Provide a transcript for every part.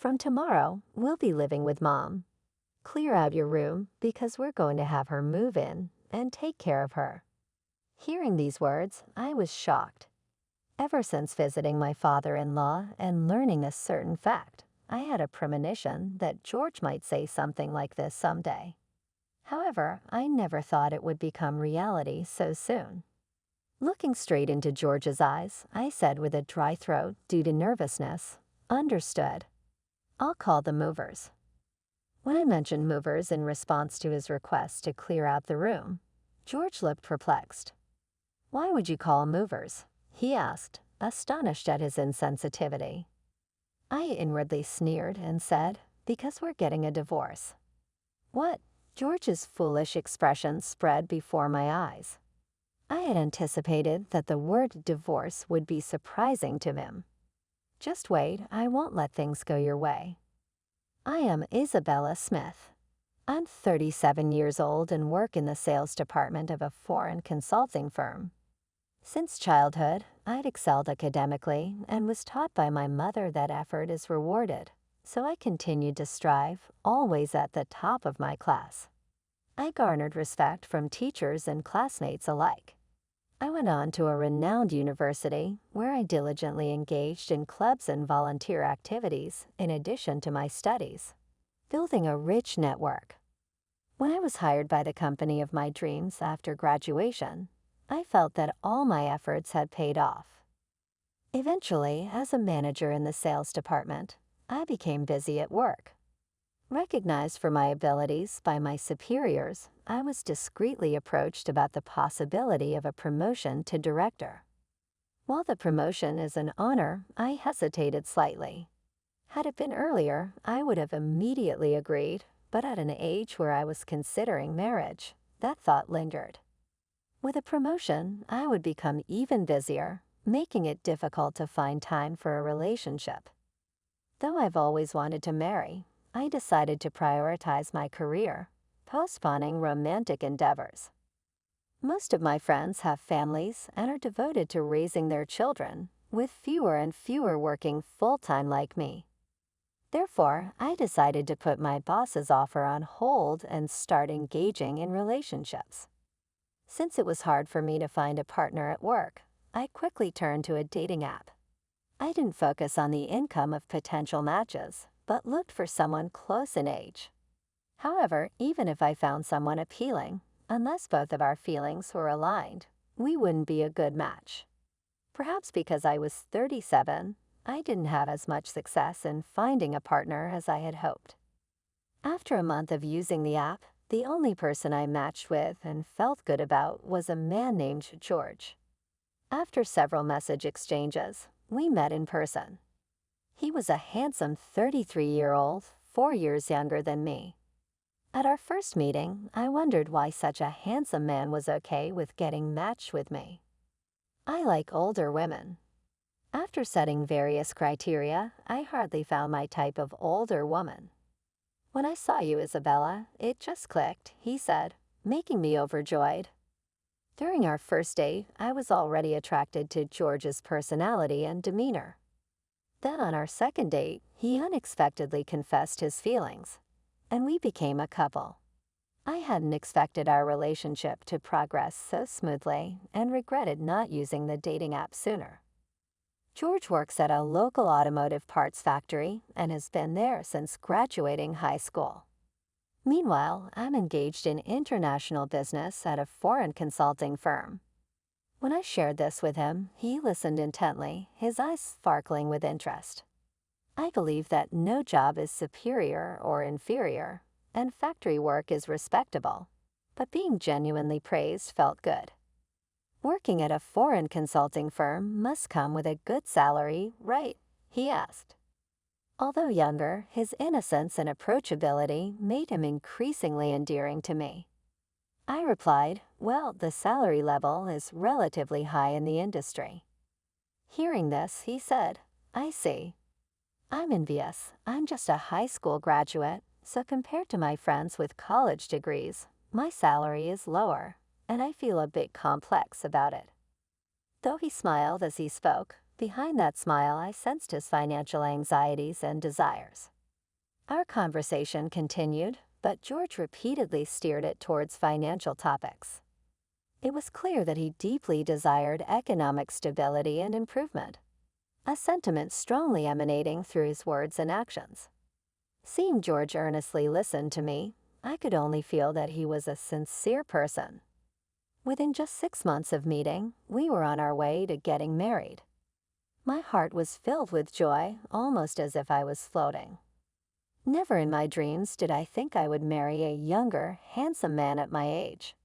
From tomorrow, we'll be living with Mom. Clear out your room because we're going to have her move in and take care of her." Hearing these words, I was shocked. Ever since visiting my father-in-law and learning a certain fact, I had a premonition that George might say something like this someday. However, I never thought it would become reality so soon. Looking straight into George's eyes, I said with a dry throat due to nervousness, "Understood. I'll call the movers." When I mentioned movers in response to his request to clear out the room, George looked perplexed. "Why would you call movers?" he asked, astonished at his insensitivity. I inwardly sneered and said, "Because we're getting a divorce." "What?" George's foolish expression spread before my eyes. I had anticipated that the word divorce would be surprising to him. "Just wait, I won't let things go your way. I am Isabella Smith. I'm 37 years old and work in the sales department of a foreign consulting firm. Since childhood, I'd excelled academically and was taught by my mother that effort is rewarded, so I continued to strive, always at the top of my class. I garnered respect from teachers and classmates alike. I went on to a renowned university where I diligently engaged in clubs and volunteer activities in addition to my studies, building a rich network. When I was hired by the company of my dreams after graduation, I felt that all my efforts had paid off. Eventually, as a manager in the sales department, I became busy at work. Recognized for my abilities by my superiors, I was discreetly approached about the possibility of a promotion to director. While the promotion is an honor, I hesitated slightly. Had it been earlier, I would have immediately agreed, but at an age where I was considering marriage, that thought lingered. With a promotion, I would become even busier, making it difficult to find time for a relationship. Though I've always wanted to marry, I decided to prioritize my career, postponing romantic endeavors. Most of my friends have families and are devoted to raising their children, with fewer and fewer working full-time like me. Therefore, I decided to put my boss's offer on hold and start engaging in relationships. Since it was hard for me to find a partner at work, I quickly turned to a dating app. I didn't focus on the income of potential matches, but looked for someone close in age. However, even if I found someone appealing, unless both of our feelings were aligned, we wouldn't be a good match. Perhaps because I was 37, I didn't have as much success in finding a partner as I had hoped. After a month of using the app, the only person I matched with and felt good about was a man named George. After several message exchanges, we met in person. He was a handsome 33-year-old, 4 years younger than me. At our first meeting, I wondered why such a handsome man was okay with getting matched with me. I like older women. After setting various criteria, I hardly found my type of older woman. "When I saw you, Isabella, it just clicked," he said, making me overjoyed. During our first date, I was already attracted to George's personality and demeanor. Then on our second date, he unexpectedly confessed his feelings, and we became a couple. I hadn't expected our relationship to progress so smoothly and regretted not using the dating app sooner. George works at a local automotive parts factory and has been there since graduating high school. Meanwhile, I'm engaged in international business at a foreign consulting firm. When I shared this with him, he listened intently, his eyes sparkling with interest. I believe that no job is superior or inferior, and factory work is respectable, but being genuinely praised felt good. "Working at a foreign consulting firm must come with a good salary, right?" he asked. Although younger, his innocence and approachability made him increasingly endearing to me. I replied, "Well, the salary level is relatively high in the industry." Hearing this, he said, "I see. I'm envious. I'm just a high school graduate, so compared to my friends with college degrees, my salary is lower, and I feel a bit complex about it." Though he smiled as he spoke, behind that smile I sensed his financial anxieties and desires. Our conversation continued, but George repeatedly steered it towards financial topics. It was clear that he deeply desired economic stability and improvement, a sentiment strongly emanating through his words and actions. Seeing George earnestly listen to me, I could only feel that he was a sincere person. Within just 6 months of meeting, we were on our way to getting married. My heart was filled with joy, almost as if I was floating. Never in my dreams did I think I would marry a younger, handsome man at my age.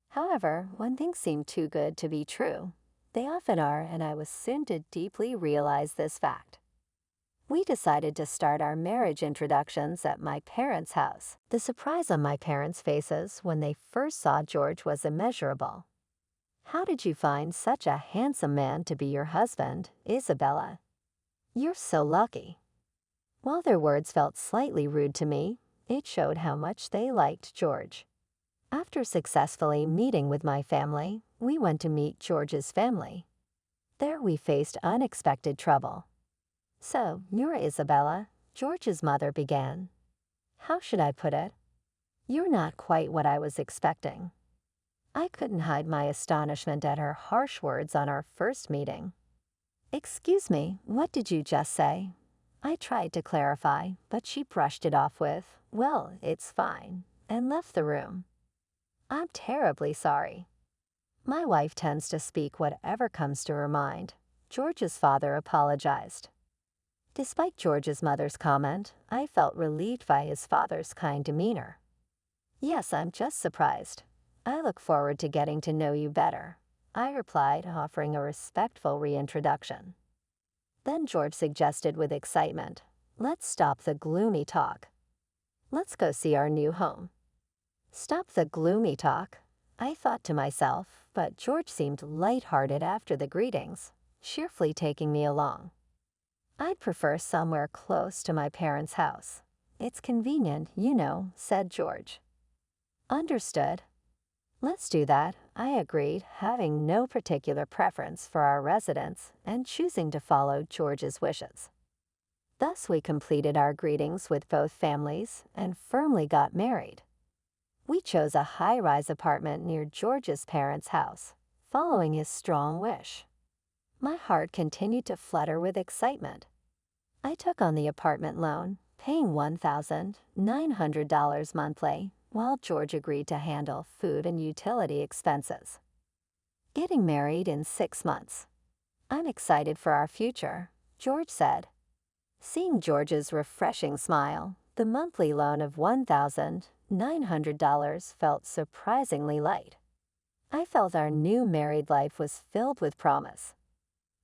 However, when things seem too good to be true, they often are, and I was soon to deeply realize this fact. We decided to start our marriage introductions at my parents' house. The surprise on my parents' faces when they first saw George was immeasurable. "How did you find such a handsome man to be your husband, Isabella? You're so lucky." While their words felt slightly rude to me, it showed how much they liked George. After successfully meeting with my family, we went to meet George's family. There we faced unexpected trouble. "So, you're Isabella," George's mother began. "How should I put it? You're not quite what I was expecting." I couldn't hide my astonishment at her harsh words on our first meeting. "Excuse me, what did you just say?" I tried to clarify, but she brushed it off with, "Well, it's fine," and left the room. I'm terribly sorry. My wife tends to speak whatever comes to her mind. George's father apologized. Despite George's mother's comment, I felt relieved by his father's kind demeanor. "Yes, I'm just surprised. I look forward to getting to know you better," I replied, offering a respectful reintroduction. Then George suggested with excitement, "Let's stop the gloomy talk. Let's go see our new home." Stop the gloomy talk, I thought to myself, but George seemed light-hearted after the greetings, cheerfully taking me along. "I'd prefer somewhere close to my parents' house. It's convenient, you know," said George. "Understood. Let's do that," I agreed, having no particular preference for our residence and choosing to follow George's wishes. Thus we completed our greetings with both families and firmly got married. We chose a high-rise apartment near George's parents' house, following his strong wish. My heart continued to flutter with excitement. I took on the apartment loan, paying $1,900 monthly, while George agreed to handle food and utility expenses. Getting married in 6 months. "I'm excited for our future," George said. Seeing George's refreshing smile, the monthly loan of $1,900 felt surprisingly light. I felt our new married life was filled with promise.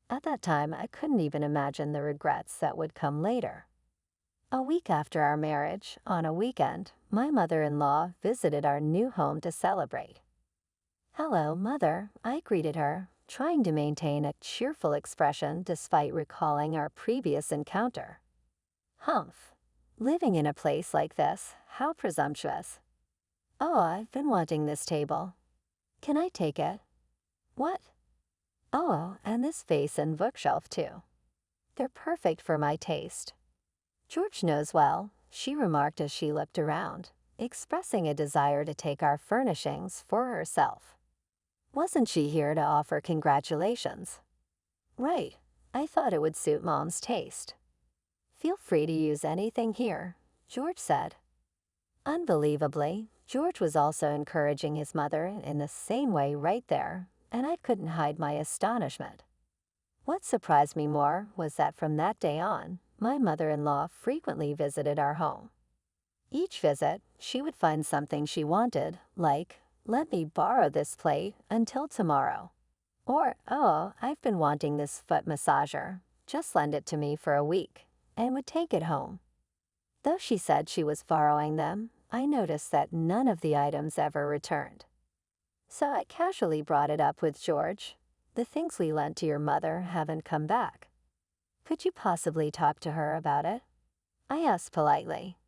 At that time, I couldn't even imagine the regrets that would come later. A week after our marriage, on a weekend, my mother-in-law visited our new home to celebrate. "Hello, Mother," I greeted her, trying to maintain a cheerful expression despite recalling our previous encounter. "Humph. Living in a place like this, how presumptuous. Oh, I've been wanting this table. Can I take it? What? Oh, and this vase and bookshelf too. They're perfect for my taste. George knows well," she remarked as she looked around, expressing a desire to take our furnishings for herself. Wasn't she here to offer congratulations? Right, I thought it would suit Mom's taste. "Feel free to use anything here," George said. Unbelievably, George was also encouraging his mother in the same way right there, and I couldn't hide my astonishment. What surprised me more was that from that day on, my mother-in-law frequently visited our home. Each visit, she would find something she wanted, like, "Let me borrow this plate until tomorrow," or, "Oh, I've been wanting this foot massager, just lend it to me for a week," and would take it home. Though she said she was borrowing them, I noticed that none of the items ever returned. So I casually brought it up with George. "The things we lent to your mother haven't come back. Could you possibly talk to her about it?" I asked politely.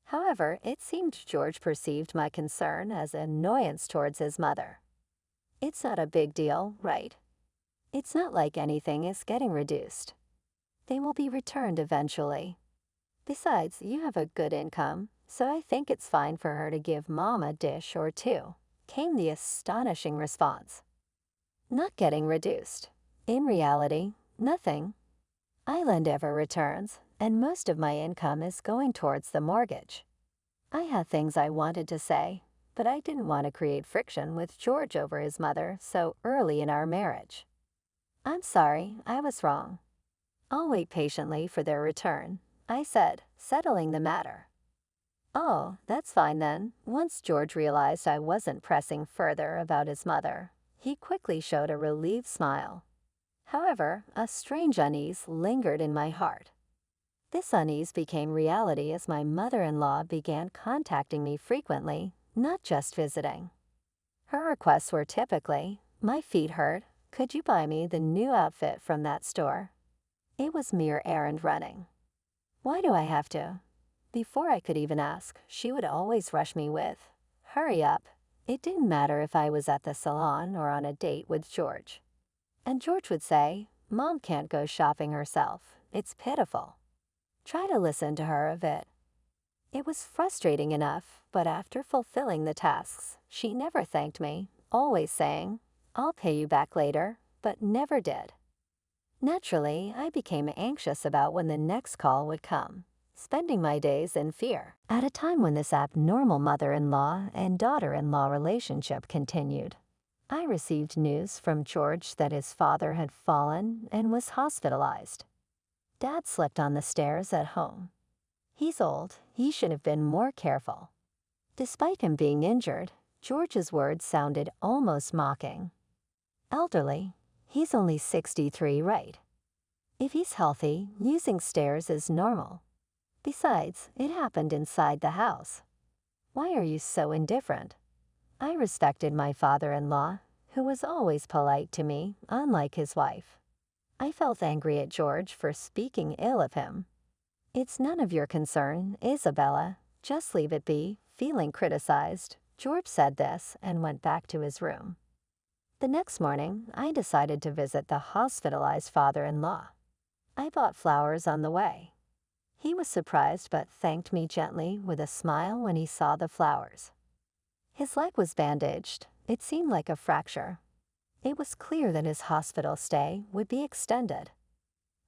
However, it seemed George perceived my concern as annoyance towards his mother. "It's not a big deal, right? It's not like anything is getting reduced. They will be returned eventually. Besides, you have a good income, so I think it's fine for her to give Mom a dish or two, came the astonishing response. Not getting reduced. In reality, nothing. Island ever returns, and most of my income is going towards the mortgage. I had things I wanted to say, but I didn't want to create friction with George over his mother so early in our marriage. I'm sorry, I was wrong. I'll wait patiently for their return, I said, settling the matter. Oh, that's fine then. Once George realized I wasn't pressing further about his mother, he quickly showed a relieved smile. However, a strange unease lingered in my heart. This unease became reality as my mother-in-law began contacting me frequently, not just visiting. Her requests were typically, "My feet hurt, could you buy me the new outfit from that store?" It was mere errand running. "Why do I have to?" Before I could even ask, she would always rush me with, "Hurry up." It didn't matter if I was at the salon or on a date with George. And George would say, "Mom can't go shopping herself. It's pitiful." Try to listen to her a bit. It was frustrating enough, but after fulfilling the tasks, she never thanked me, always saying, "I'll pay you back later," but never did. Naturally, I became anxious about when the next call would come, spending my days in fear. At a time when this abnormal mother-in-law and daughter-in-law relationship continued, I received news from George that his father had fallen and was hospitalized. Dad slept on the stairs at home. He's old, he should have been more careful. Despite him being injured, George's words sounded almost mocking. Elderly, he's only 63, right? If he's healthy, using stairs is normal. Besides, it happened inside the house. Why are you so indifferent? I respected my father-in-law, who was always polite to me, unlike his wife. I felt angry at George for speaking ill of him. "It's none of your concern, Isabella. Just leave it be." Feeling criticized, George said this and went back to his room. The next morning, I decided to visit the hospitalized father-in-law. I bought flowers on the way. He was surprised but thanked me gently with a smile when he saw the flowers. His leg was bandaged. It seemed like a fracture. It was clear that his hospital stay would be extended.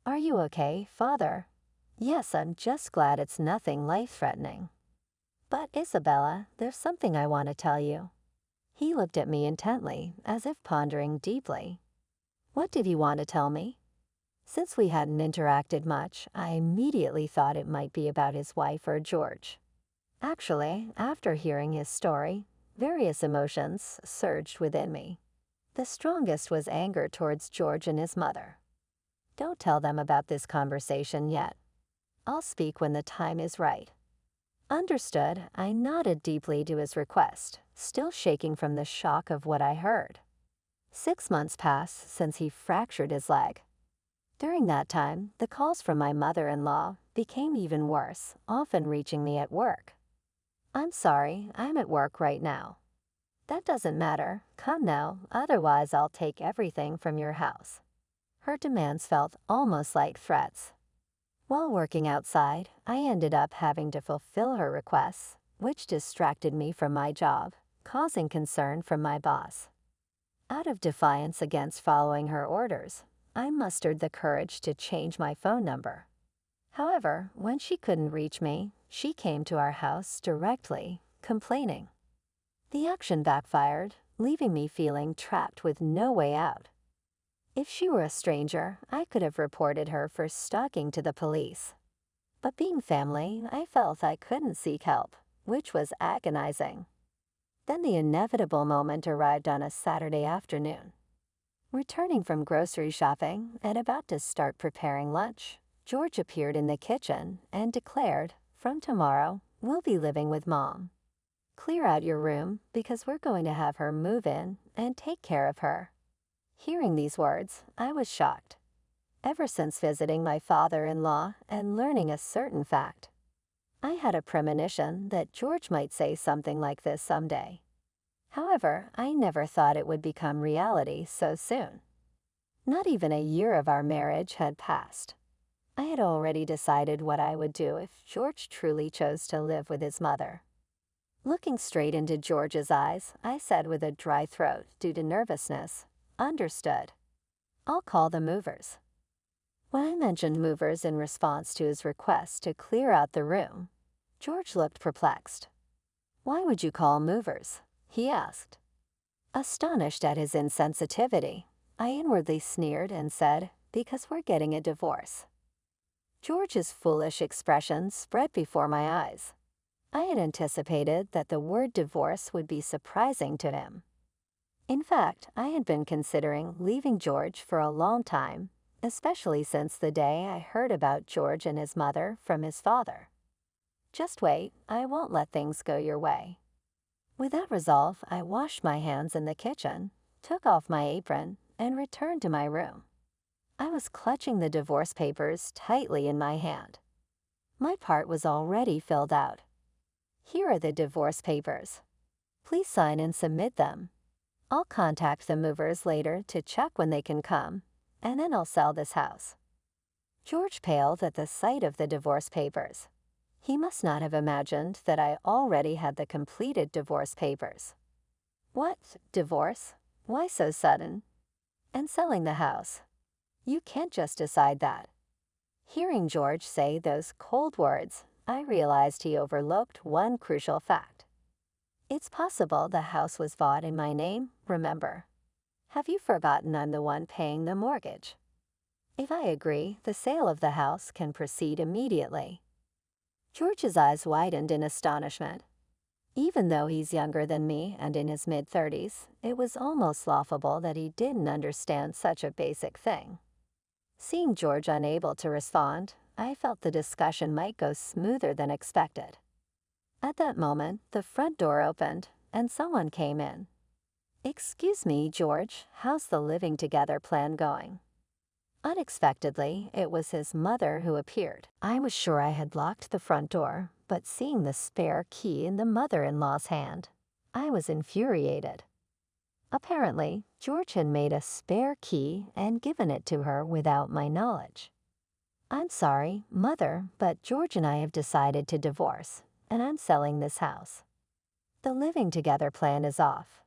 "Are you okay, Father?" "Yes, I'm just glad it's nothing life-threatening." "But Isabella, there's something I want to tell you." He looked at me intently, as if pondering deeply. What did he want to tell me? Since we hadn't interacted much, I immediately thought it might be about his wife or George. Actually, after hearing his story, various emotions surged within me. The strongest was anger towards George and his mother. "Don't tell them about this conversation yet. I'll speak when the time is right." Understood, I nodded deeply to his request, still shaking from the shock of what I heard. 6 months passed since he fractured his leg. During that time, the calls from my mother-in-law became even worse, often reaching me at work. "I'm sorry, I'm at work right now." "That doesn't matter. Come now, otherwise I'll take everything from your house." Her demands felt almost like threats. While working outside, I ended up having to fulfill her requests, which distracted me from my job, causing concern from my boss. Out of defiance against following her orders, I mustered the courage to change my phone number. However, when she couldn't reach me, she came to our house directly, complaining. The action backfired, leaving me feeling trapped with no way out. If she were a stranger, I could have reported her for stalking to the police. But being family, I felt I couldn't seek help, which was agonizing. Then the inevitable moment arrived on a Saturday afternoon. Returning from grocery shopping and about to start preparing lunch, George appeared in the kitchen and declared, "From tomorrow, we'll be living with Mom. Clear out your room because we're going to have her move in and take care of her." Hearing these words, I was shocked. Ever since visiting my father-in-law and learning a certain fact, I had a premonition that George might say something like this someday. However, I never thought it would become reality so soon. Not even a year of our marriage had passed. I had already decided what I would do if George truly chose to live with his mother. Looking straight into George's eyes, I said with a dry throat due to nervousness, "Understood. I'll call the movers." When I mentioned movers in response to his request to clear out the room, George looked perplexed. "Why would you call movers?" he asked. Astonished at his insensitivity, I inwardly sneered and said, "Because we're getting a divorce." George's foolish expression spread before my eyes. I had anticipated that the word divorce would be surprising to him. In fact, I had been considering leaving George for a long time, especially since the day I heard about George and his mother from his father. "Just wait, I won't let things go your way." With that resolve, I washed my hands in the kitchen, took off my apron, and returned to my room. I was clutching the divorce papers tightly in my hand. My part was already filled out. "Here are the divorce papers. Please sign and submit them. I'll contact the movers later to check when they can come, and then I'll sell this house." George paled at the sight of the divorce papers. He must not have imagined that I already had the completed divorce papers. "What? Divorce? Why so sudden? And selling the house? You can't just decide that." Hearing George say those cold words, I realized he overlooked one crucial fact. It's possible the house was bought in my name, remember? Have you forgotten I'm the one paying the mortgage? If I agree, the sale of the house can proceed immediately. George's eyes widened in astonishment. Even though he's younger than me and in his mid-30s, it was almost laughable that he didn't understand such a basic thing. Seeing George unable to respond, I felt the discussion might go smoother than expected. At that moment, the front door opened, and someone came in. "Excuse me, George, how's the living together plan going?" Unexpectedly, it was his mother who appeared. I was sure I had locked the front door, but seeing the spare key in the mother-in-law's hand, I was infuriated. Apparently, George had made a spare key and given it to her without my knowledge. "I'm sorry, Mother, but George and I have decided to divorce, and I'm selling this house. The living together plan is off."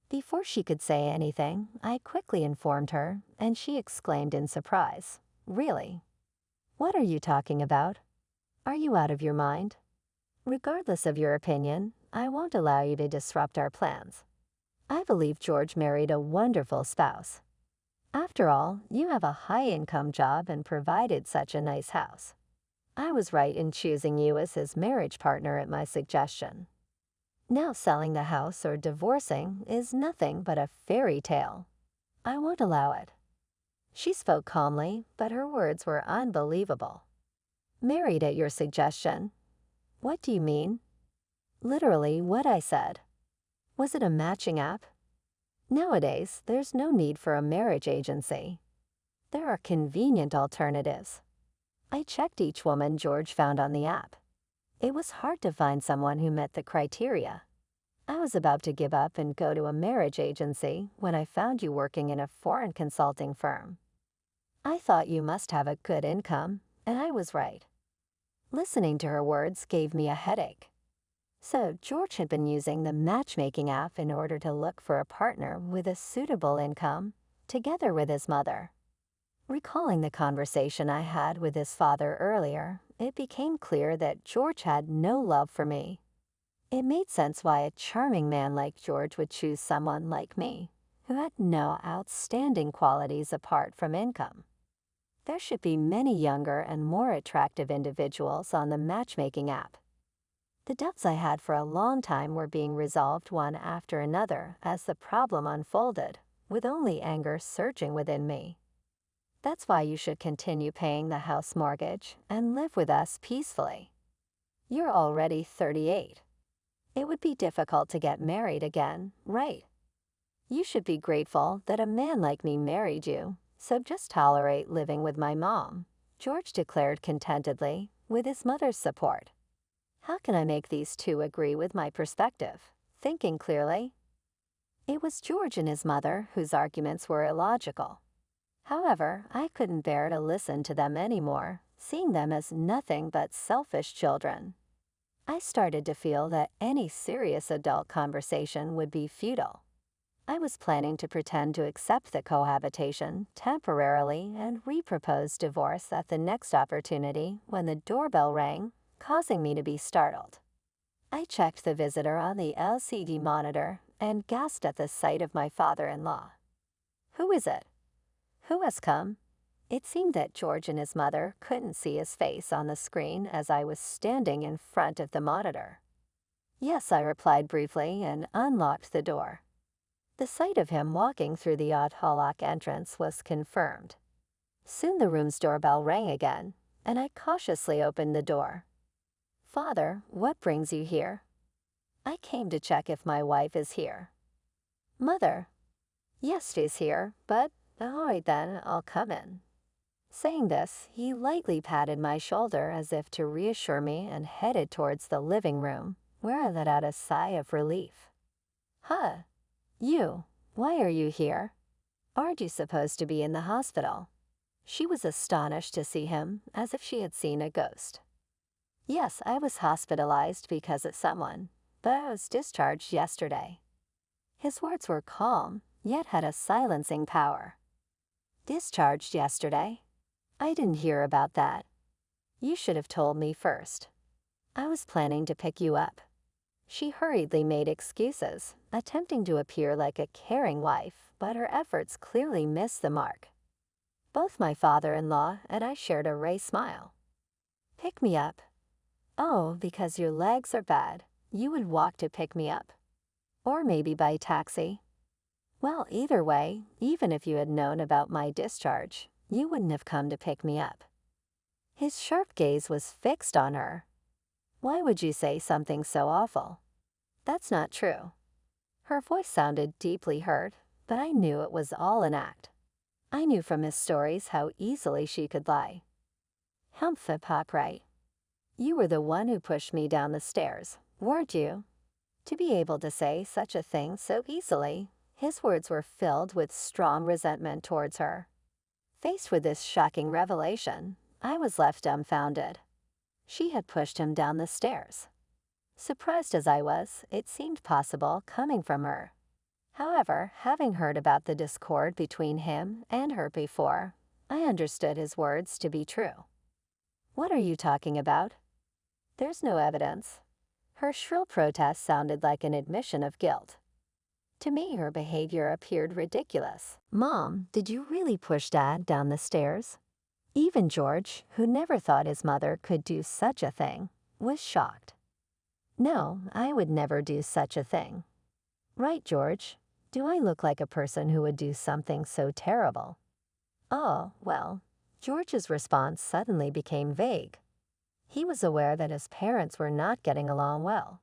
Before she could say anything, I quickly informed her, and she exclaimed in surprise, "Really? What are you talking about? Are you out of your mind? Regardless of your opinion, I won't allow you to disrupt our plans. I believe George married a wonderful spouse. After all, you have a high-income job and provided such a nice house. I was right in choosing you as his marriage partner at my suggestion. Now selling the house or divorcing is nothing but a fairy tale. I won't allow it." She spoke calmly, but her words were unbelievable. "Married at your suggestion? What do you mean?" "Literally what I said. Was it a matching app? Nowadays, there's no need for a marriage agency. There are convenient alternatives. I checked each woman George found on the app. It was hard to find someone who met the criteria. I was about to give up and go to a marriage agency when I found you working in a foreign consulting firm. I thought you must have a good income, and I was right." Listening to her words gave me a headache. So George had been using the matchmaking app in order to look for a partner with a suitable income, together with his mother. Recalling the conversation I had with his father earlier, it became clear that George had no love for me. It made sense why a charming man like George would choose someone like me, who had no outstanding qualities apart from income. There should be many younger and more attractive individuals on the matchmaking app. The doubts I had for a long time were being resolved one after another as the problem unfolded, with only anger surging within me. "That's why you should continue paying the house mortgage and live with us peacefully. You're already 38. It would be difficult to get married again, right? You should be grateful that a man like me married you, so just tolerate living with my mom," George declared contentedly, with his mother's support. How can I make these two agree with my perspective? Thinking clearly. It was George and his mother whose arguments were illogical. However, I couldn't bear to listen to them anymore, seeing them as nothing but selfish children. I started to feel that any serious adult conversation would be futile. I was planning to pretend to accept the cohabitation temporarily and repropose divorce at the next opportunity when the doorbell rang, causing me to be startled. I checked the visitor on the LCD monitor and gasped at the sight of my father-in-law. "Who is it? Who has come?" It seemed that George and his mother couldn't see his face on the screen as I was standing in front of the monitor. "Yes," I replied briefly and unlocked the door. The sight of him walking through the autolock entrance was confirmed. Soon the room's doorbell rang again, and I cautiously opened the door. "Father, what brings you here?" "I came to check if my wife is here." "Mother?" "Yes, she's here, but all right then, I'll come in." Saying this, he lightly patted my shoulder as if to reassure me and headed towards the living room, where I let out a sigh of relief. "Huh, you, why are you here? Aren't you supposed to be in the hospital?" She was astonished to see him, as if she had seen a ghost. "Yes, I was hospitalized because of someone, but I was discharged yesterday." His words were calm, yet had a silencing power. "Discharged yesterday? I didn't hear about that. You should have told me first. I was planning to pick you up." She hurriedly made excuses, attempting to appear like a caring wife, but her efforts clearly missed the mark. Both my father-in-law and I shared a wry smile. "Pick me up? Oh, because your legs are bad, you would walk to pick me up. Or maybe by taxi. Well, either way, even if you had known about my discharge, you wouldn't have come to pick me up." His sharp gaze was fixed on her. "Why would you say something so awful? That's not true." Her voice sounded deeply hurt, but I knew it was all an act. I knew from his stories how easily she could lie. "Humph, hypocrite. You were the one who pushed me down the stairs, weren't you?" To be able to say such a thing so easily, his words were filled with strong resentment towards her. Faced with this shocking revelation, I was left dumbfounded. She had pushed him down the stairs. Surprised as I was, it seemed possible coming from her. However, having heard about the discord between him and her before, I understood his words to be true. "What are you talking about? There's no evidence." Her shrill protest sounded like an admission of guilt. To me, her behavior appeared ridiculous. "Mom, did you really push Dad down the stairs?" Even George, who never thought his mother could do such a thing, was shocked. "No, I would never do such a thing." "Right, George. Do I look like a person who would do something so terrible?" "Oh, well." George's response suddenly became vague. He was aware that his parents were not getting along well.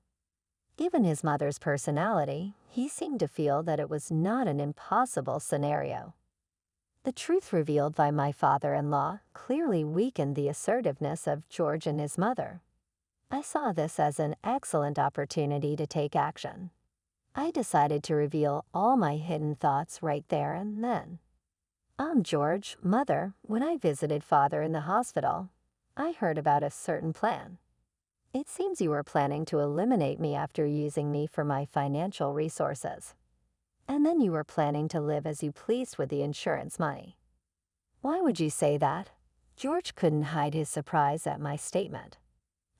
Given his mother's personality, he seemed to feel that it was not an impossible scenario. The truth revealed by my father-in-law clearly weakened the assertiveness of George and his mother. I saw this as an excellent opportunity to take action. I decided to reveal all my hidden thoughts right there and then. George, Mother, when I visited Father in the hospital, I heard about a certain plan. It seems you were planning to eliminate me after using me for my financial resources. And then you were planning to live as you pleased with the insurance money." "Why would you say that?" George couldn't hide his surprise at my statement.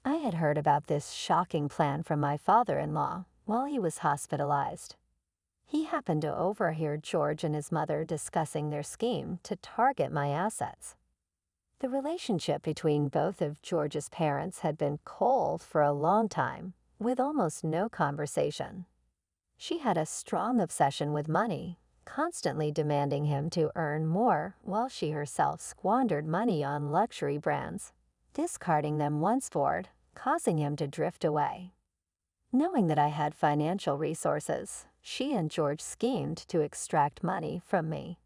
I had heard about this shocking plan from my father-in-law while he was hospitalized. He happened to overhear George and his mother discussing their scheme to target my assets. The relationship between both of George's parents had been cold for a long time, with almost no conversation. She had a strong obsession with money, constantly demanding him to earn more while she herself squandered money on luxury brands, discarding them once poured, causing him to drift away. Knowing that I had financial resources, she and George schemed to extract money from me.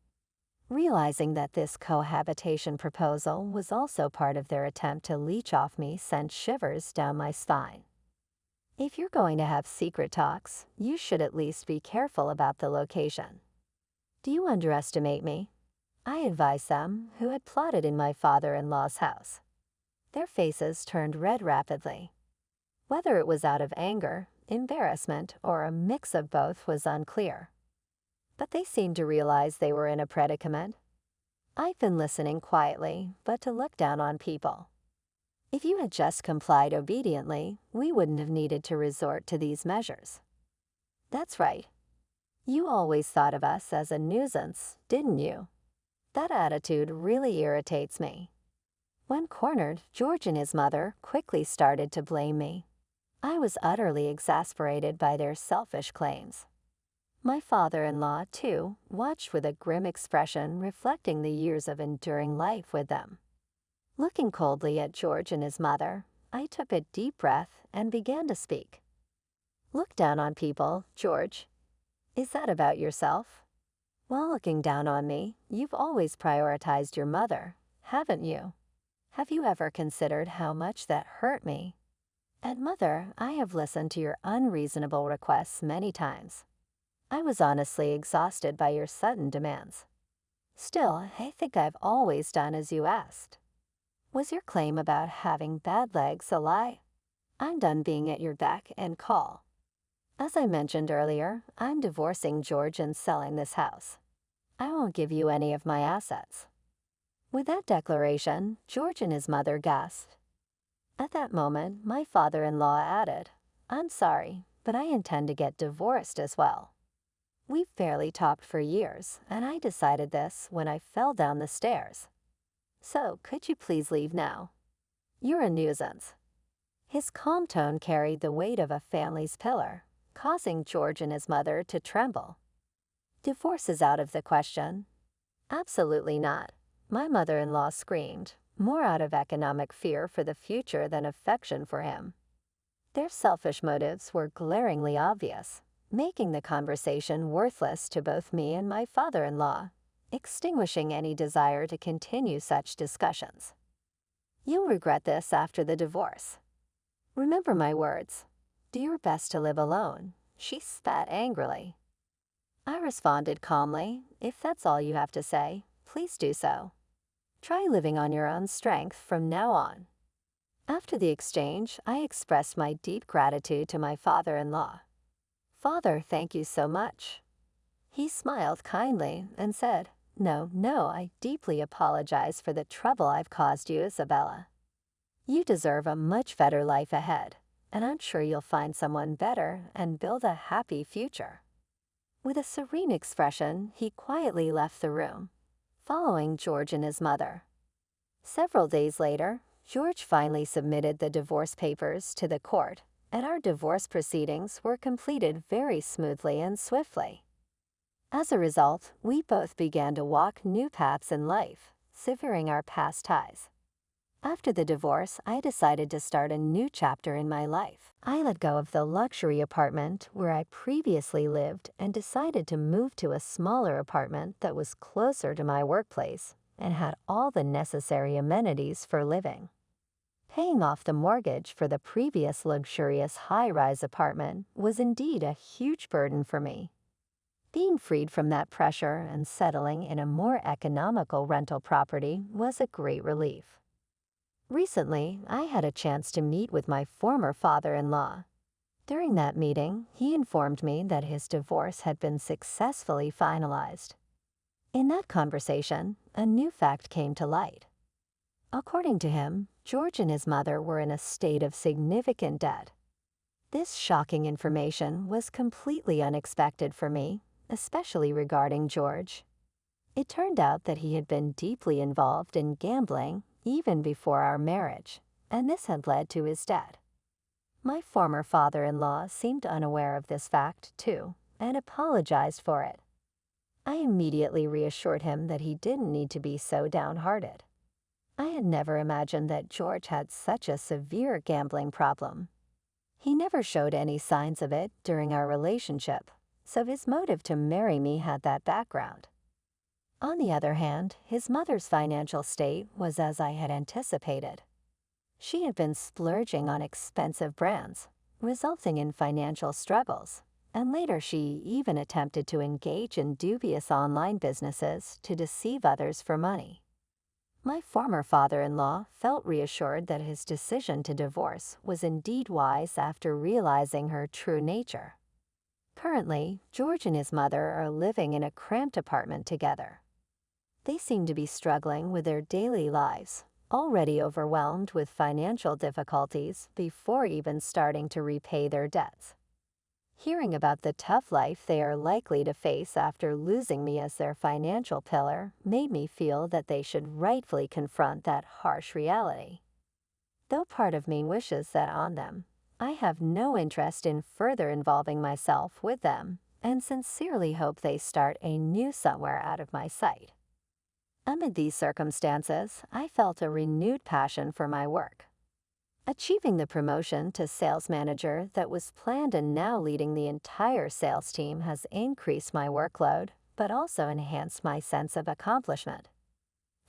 Realizing that this cohabitation proposal was also part of their attempt to leech off me sent shivers down my spine. If you're going to have secret talks, you should at least be careful about the location. "Do you underestimate me?" I advised them, who had plotted in my father-in-law's house. Their faces turned red rapidly. Whether it was out of anger, embarrassment, or a mix of both was unclear. But they seemed to realize they were in a predicament. I've been listening quietly, but to look down on people. If you had just complied obediently, we wouldn't have needed to resort to these measures. That's right. You always thought of us as a nuisance, didn't you? That attitude really irritates me. When cornered, George and his mother quickly started to blame me. I was utterly exasperated by their selfish claims. My father-in-law, too, watched with a grim expression reflecting the years of enduring life with them. Looking coldly at George and his mother, I took a deep breath and began to speak. Look down on people, George. Is that about yourself? While looking down on me, you've always prioritized your mother, haven't you? Have you ever considered how much that hurt me? And Mother, I have listened to your unreasonable requests many times. I was honestly exhausted by your sudden demands. Still, I think I've always done as you asked. Was your claim about having bad legs a lie? I'm done being at your beck and call. As I mentioned earlier, I'm divorcing George and selling this house. I won't give you any of my assets. With that declaration, George and his mother gasped. At that moment, my father-in-law added, I'm sorry, but I intend to get divorced as well. We've barely talked for years, and I decided this when I fell down the stairs. So, could you please leave now? You're a nuisance. His calm tone carried the weight of a family's pillar, causing George and his mother to tremble. Divorce is out of the question. Absolutely not, my mother-in-law screamed, more out of economic fear for the future than affection for him. Their selfish motives were glaringly obvious, making the conversation worthless to both me and my father-in-law, extinguishing any desire to continue such discussions. You'll regret this after the divorce. Remember my words. Do your best to live alone, she spat angrily. I responded calmly, if that's all you have to say, please do so. Try living on your own strength from now on. After the exchange, I expressed my deep gratitude to my father-in-law. Father, thank you so much. He smiled kindly and said, No, I deeply apologize for the trouble I've caused you, Isabella. You deserve a much better life ahead, and I'm sure you'll find someone better and build a happy future. With a serene expression, he quietly left the room, following George and his mother. Several days later, George finally submitted the divorce papers to the court, and our divorce proceedings were completed very smoothly and swiftly. As a result, we both began to walk new paths in life, severing our past ties. After the divorce, I decided to start a new chapter in my life. I let go of the luxury apartment where I previously lived and decided to move to a smaller apartment that was closer to my workplace and had all the necessary amenities for living. Paying off the mortgage for the previous luxurious high-rise apartment was indeed a huge burden for me. Being freed from that pressure and settling in a more economical rental property was a great relief. Recently, I had a chance to meet with my former father-in-law. During that meeting, he informed me that his divorce had been successfully finalized. In that conversation, a new fact came to light. According to him, George and his mother were in a state of significant debt. This shocking information was completely unexpected for me, especially regarding George. It turned out that he had been deeply involved in gambling even before our marriage, and this had led to his debt. My former father-in-law seemed unaware of this fact, too, and apologized for it. I immediately reassured him that he didn't need to be so downhearted. I had never imagined that George had such a severe gambling problem. He never showed any signs of it during our relationship, so his motive to marry me had that background. On the other hand, his mother's financial state was as I had anticipated. She had been splurging on expensive brands, resulting in financial struggles, and later she even attempted to engage in dubious online businesses to deceive others for money. My former father-in-law felt reassured that his decision to divorce was indeed wise after realizing her true nature. Currently, George and his mother are living in a cramped apartment together. They seem to be struggling with their daily lives, already overwhelmed with financial difficulties before even starting to repay their debts. Hearing about the tough life they are likely to face after losing me as their financial pillar made me feel that they should rightfully confront that harsh reality. Though part of me wishes that on them, I have no interest in further involving myself with them and sincerely hope they start anew somewhere out of my sight. Amid these circumstances, I felt a renewed passion for my work. Achieving the promotion to sales manager that was planned and now leading the entire sales team has increased my workload, but also enhanced my sense of accomplishment.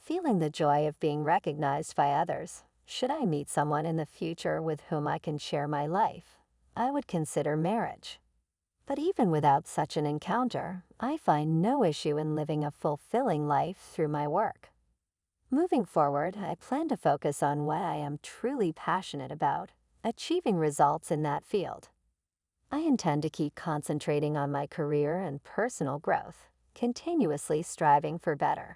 Feeling the joy of being recognized by others, should I meet someone in the future with whom I can share my life, I would consider marriage. But even without such an encounter, I find no issue in living a fulfilling life through my work. Moving forward, I plan to focus on what I am truly passionate about, achieving results in that field. I intend to keep concentrating on my career and personal growth, continuously striving for better.